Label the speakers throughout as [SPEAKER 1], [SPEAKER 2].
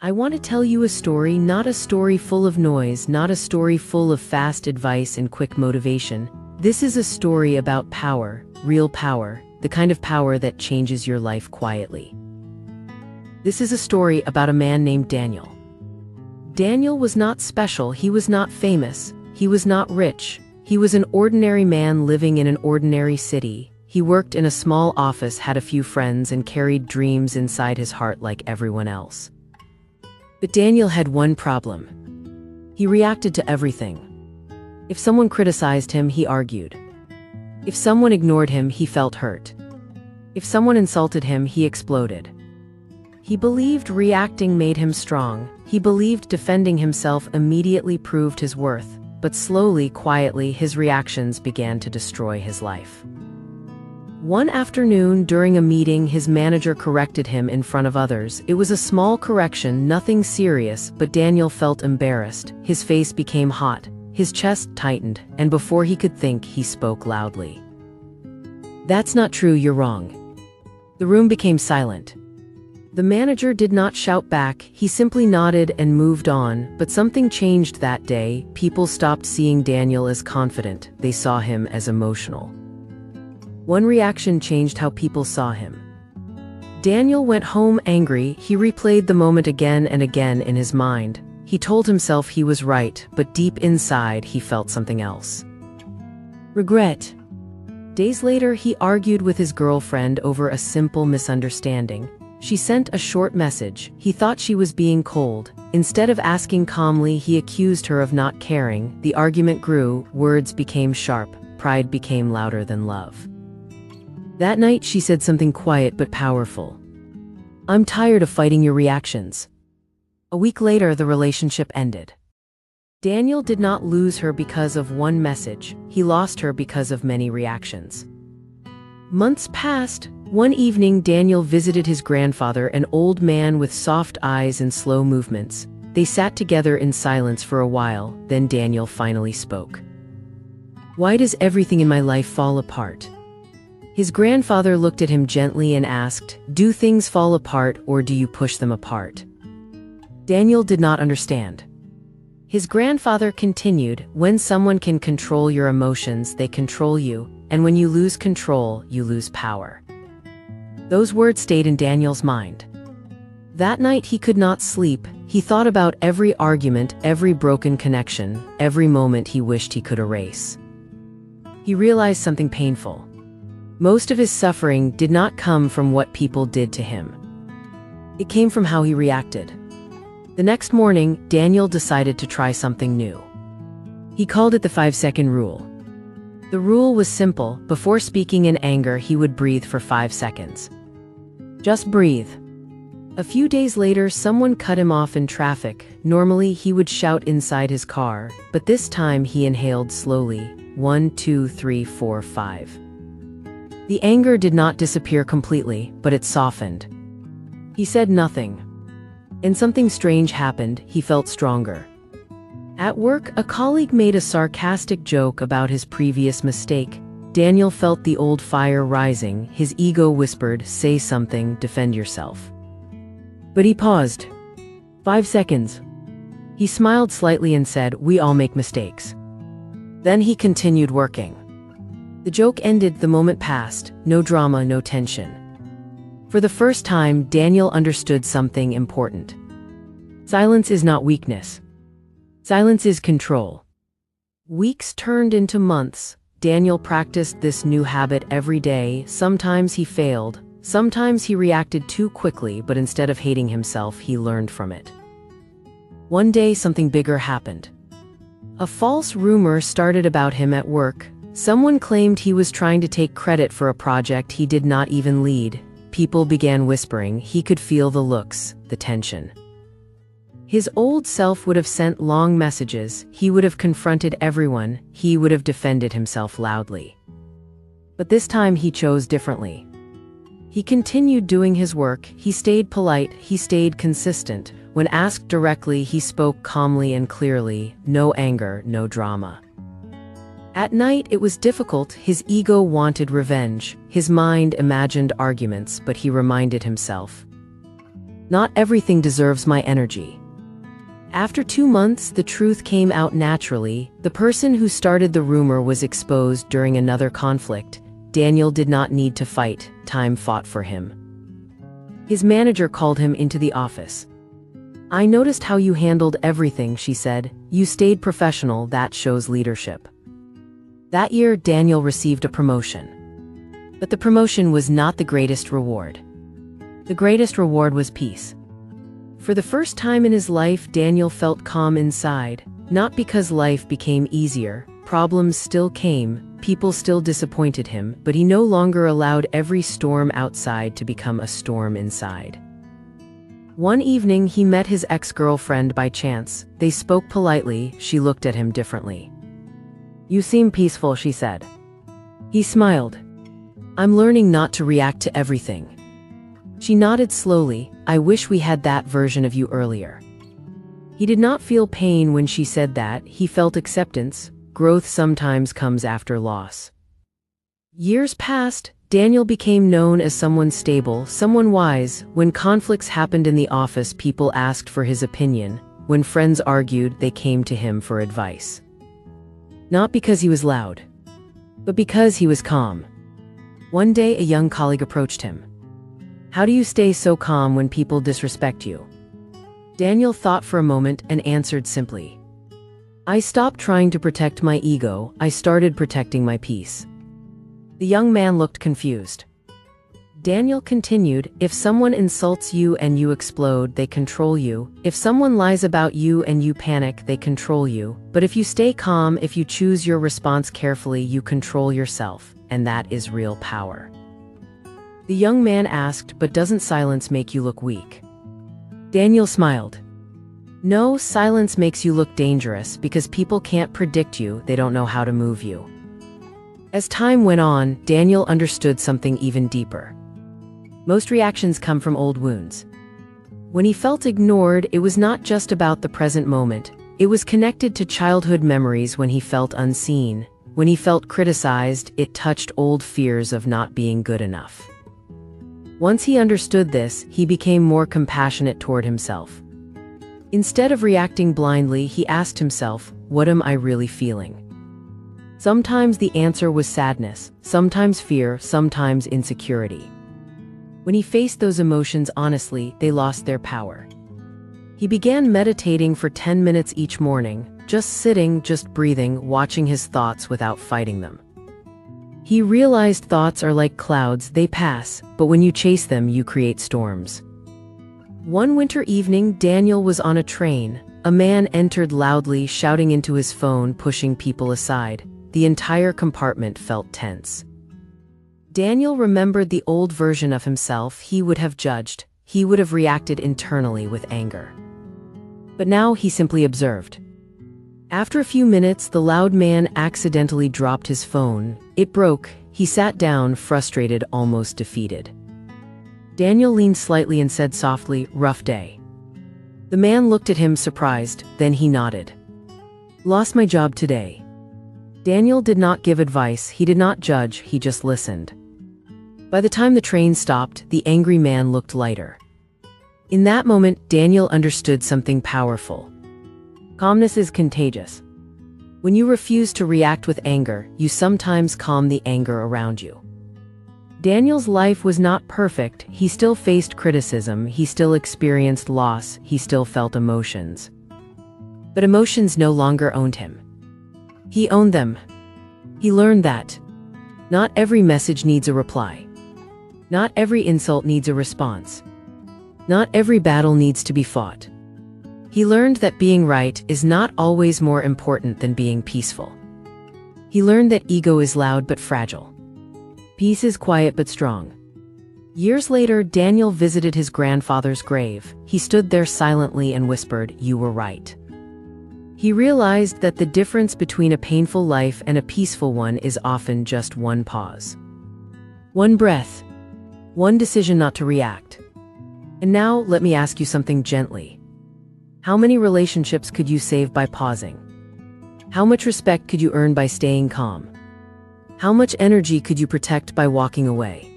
[SPEAKER 1] I want to tell you a story, not a story full of noise, not a story full of fast advice and quick motivation. This is a story about power, real power, the kind of power that changes your life quietly. This is a story about a man named Daniel. Daniel was not special, he was not famous, he was not rich. He was an ordinary man living in an ordinary city. He worked in a small office, had a few friends, and carried dreams inside his heart like everyone else. But Daniel had one problem. He reacted to everything. If someone criticized him, he argued. If someone ignored him, he felt hurt. If someone insulted him, he exploded. He believed reacting made him strong. He believed defending himself immediately proved his worth. But slowly, quietly, his reactions began to destroy his life. One afternoon, during a meeting, his manager corrected him in front of others. It was a small correction, nothing serious, but Daniel felt embarrassed. His face became hot, his chest tightened, and before he could think, he spoke loudly. "That's not true, you're wrong." The room became silent. The manager did not shout back, he simply nodded and moved on, but something changed that day. People stopped seeing Daniel as confident, they saw him as emotional. One reaction changed how people saw him. Daniel went home angry, he replayed the moment again and again in his mind. He told himself he was right, but deep inside he felt something else. Regret. Days later, he argued with his girlfriend over a simple misunderstanding. She sent a short message. He thought she was being cold. Instead of asking calmly, he accused her of not caring. The argument grew, words became sharp, pride became louder than love. That night, she said something quiet but powerful. "I'm tired of fighting your reactions." A week later, the relationship ended. Daniel did not lose her because of one message. He lost her because of many reactions. Months passed. One evening, Daniel visited his grandfather, an old man with soft eyes and slow movements. They sat together in silence for a while, then Daniel finally spoke. "Why does everything in my life fall apart?" His grandfather looked at him gently and asked, "Do things fall apart or do you push them apart?" Daniel did not understand. His grandfather continued, "When someone can control your emotions, they control you, and when you lose control, you lose power." Those words stayed in Daniel's mind. That night he could not sleep. He thought about every argument, every broken connection, every moment he wished he could erase. He realized something painful. Most of his suffering did not come from what people did to him. It came from how he reacted. The next morning, Daniel decided to try something new. He called it the 5-second rule. The rule was simple. Before speaking in anger, he would breathe for 5 seconds. Just breathe. A few days later, someone cut him off in traffic. Normally, he would shout inside his car, but this time he inhaled slowly. 1, 2, 3, 4, 5. The anger did not disappear completely, but it softened. He said nothing. And something strange happened. He felt stronger. At work, a colleague made a sarcastic joke about his previous mistake. Daniel felt the old fire rising. His ego whispered, "Say something, defend yourself." But he paused. 5 seconds. He smiled slightly and said, "We all make mistakes." Then he continued working. The joke ended, the moment passed, no drama, no tension. For the first time, Daniel understood something important. Silence is not weakness. Silence is control. Weeks turned into months. Daniel practiced this new habit every day. Sometimes he failed. Sometimes he reacted too quickly, but instead of hating himself, he learned from it. One day, something bigger happened. A false rumor started about him at work. Someone claimed he was trying to take credit for a project he did not even lead. People began whispering. He could feel the looks, the tension. His old self would have sent long messages. He would have confronted everyone. He would have defended himself loudly. But this time he chose differently. He continued doing his work. He stayed polite. He stayed consistent. When asked directly, he spoke calmly and clearly. No anger, no drama. At night, it was difficult. His ego wanted revenge. His mind imagined arguments, but he reminded himself, Not everything deserves my energy. After 2 months, the truth came out naturally. The person who started the rumor was exposed during another conflict. Daniel did not need to fight. Time fought for him. His manager called him into the office. "I noticed how you handled everything," she said. "You stayed professional. That shows leadership." That year, Daniel received a promotion. But the promotion was not the greatest reward. The greatest reward was peace. For the first time in his life, Daniel felt calm inside, not because life became easier. Problems still came, people still disappointed him, but he no longer allowed every storm outside to become a storm inside. One evening, he met his ex-girlfriend by chance. They spoke politely. She looked at him differently. "You seem peaceful," she said. He smiled. "I'm learning not to react to everything." She nodded slowly. "I wish we had that version of you earlier." He did not feel pain when she said that. He felt acceptance. Growth sometimes comes after loss. Years passed. Daniel became known as someone stable, someone wise. When conflicts happened in the office, people asked for his opinion. When friends argued, they came to him for advice. Not because he was loud, but because he was calm. One day, a young colleague approached him. "How do you stay so calm when people disrespect you?" Daniel thought for a moment and answered simply, "I stopped trying to protect my ego. I started protecting my peace." The young man looked confused. Daniel continued, "If someone insults you and you explode, they control you. If someone lies about you and you panic, they control you. But if you stay calm, if you choose your response carefully, you control yourself. And that is real power." The young man asked, "But doesn't silence make you look weak?" Daniel smiled. "No, silence makes you look dangerous because people can't predict you, they don't know how to move you." As time went on, Daniel understood something even deeper. Most reactions come from old wounds. When he felt ignored, it was not just about the present moment. It was connected to childhood memories when he felt unseen. When he felt criticized, it touched old fears of not being good enough. Once he understood this, he became more compassionate toward himself. Instead of reacting blindly, he asked himself, "What am I really feeling?" Sometimes the answer was sadness, sometimes fear, sometimes insecurity. When he faced those emotions honestly, they lost their power. He began meditating for 10 minutes each morning, just sitting, just breathing, watching his thoughts without fighting them. He realized thoughts are like clouds, they pass, but when you chase them, you create storms. One winter evening, Daniel was on a train. A man entered loudly, shouting into his phone, pushing people aside. The entire compartment felt tense. Daniel remembered the old version of himself. He would have judged. He would have reacted internally with anger. But now he simply observed. After a few minutes, the loud man accidentally dropped his phone. It broke. He sat down, frustrated, almost defeated. Daniel leaned slightly and said softly, "Rough day." The man looked at him surprised, then he nodded. "Lost my job today." Daniel did not give advice, he did not judge, he just listened. By the time the train stopped, the angry man looked lighter. In that moment, Daniel understood something powerful. Calmness is contagious. When you refuse to react with anger, you sometimes calm the anger around you. Daniel's life was not perfect. He still faced criticism, he still experienced loss, he still felt emotions. But emotions no longer owned him. He owned them. He learned that not every message needs a reply. Not every insult needs a response. Not every battle needs to be fought. He learned that being right is not always more important than being peaceful. He learned that ego is loud but fragile. Peace is quiet but strong. Years later, Daniel visited his grandfather's grave. He stood there silently and whispered, "You were right." He realized that the difference between a painful life and a peaceful one is often just one pause. One breath. One decision not to react. And now, let me ask you something gently. How many relationships could you save by pausing? How much respect could you earn by staying calm? How much energy could you protect by walking away?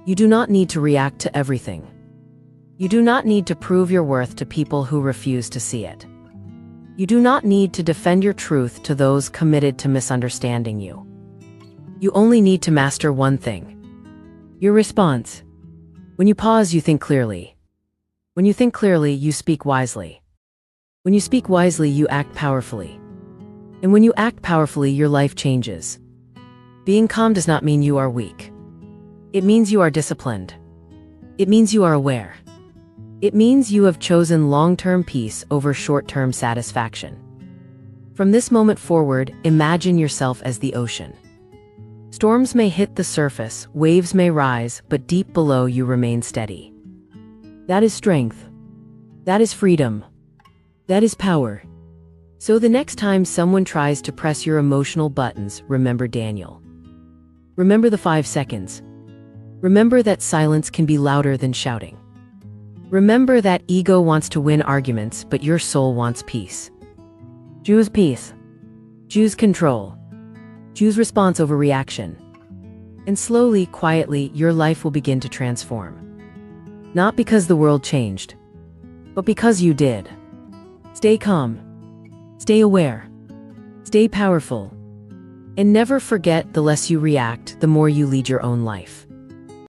[SPEAKER 1] You do not need to react to everything. You do not need to prove your worth to people who refuse to see it. You do not need to defend your truth to those committed to misunderstanding you. You only need to master one thing: your response. When you pause, you think clearly. When you think clearly, you speak wisely. When you speak wisely, you act powerfully. And when you act powerfully, your life changes. Being calm does not mean you are weak. It means you are disciplined. It means you are aware. It means you have chosen long-term peace over short-term satisfaction. From this moment forward, imagine yourself as the ocean. Storms may hit the surface, waves may rise, but deep below you remain steady. That is strength. That is freedom. That is power. So the next time someone tries to press your emotional buttons, remember Daniel. Remember the 5 seconds. Remember that silence can be louder than shouting. Remember that ego wants to win arguments, but your soul wants peace. Choose peace. Choose control. Choose response over reaction. And slowly, quietly, your life will begin to transform. Not because the world changed, but because you did. Stay calm. Stay aware. Stay powerful. And never forget, the less you react, the more you lead your own life.